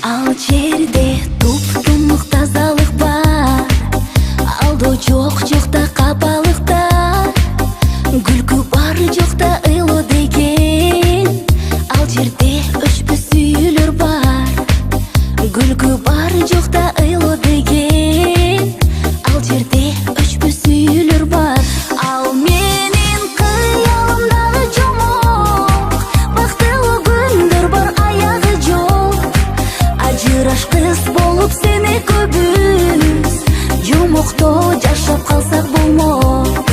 Ал жерде туп-тумук тазалык бар, алдоо жок, жокта капалыктар, күлкү бар, жокта ыйлоо деген. Ал жерде өчпөс сүйүүлөр бар, күлкү бар, жокта ыйлоо деген. Ал жерде өчпөс сүйүүлөр бар. Ал менин кыялымдагы жомок, бактылуу күндөр бар, аягы жок. Ажыраш кыз болуп сени көбүз, жомокто жашап калсак болмок.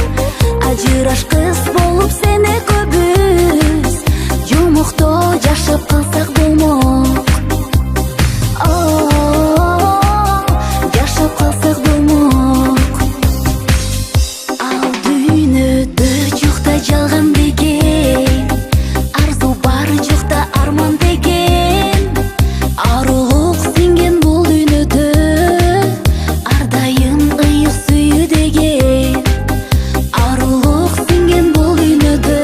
Ажыраш кыз болуп сени көбүз, жомокто жашап калсак болмок. Жашап калсак болмок. Ал дүйнөдө жокта жалган деген, арзу бар, жокта арман деген. Арулук сиңген бул дүйнөдө, ар дайым ыйык сүйүү деген. Арулук сиңген бул дүйнөдө,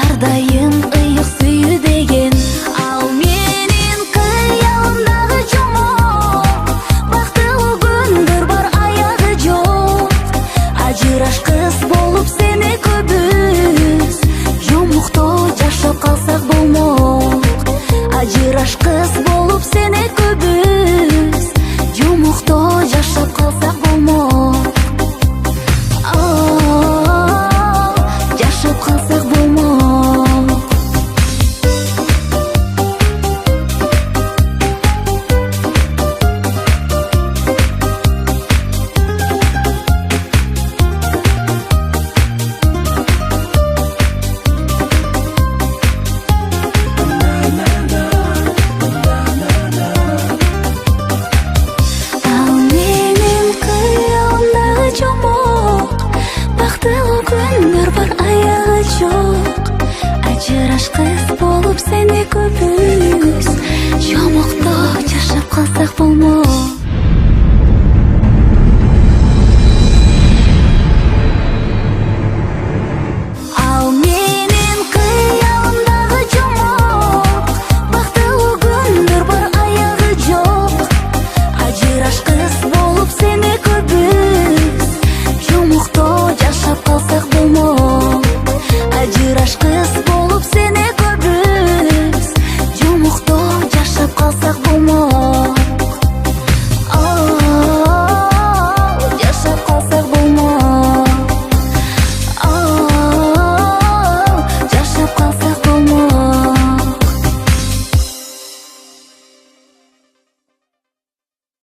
ар дайым ыйык сүйүү деген. Ал менин кыялымдагы жомок, бактылуу күндөр бар, аягы жок. Ажыраш кыз болуп сени көбүз, жомокто жашап калсак болмок. Ажыраш кыз болуп сени көбүз, жомокто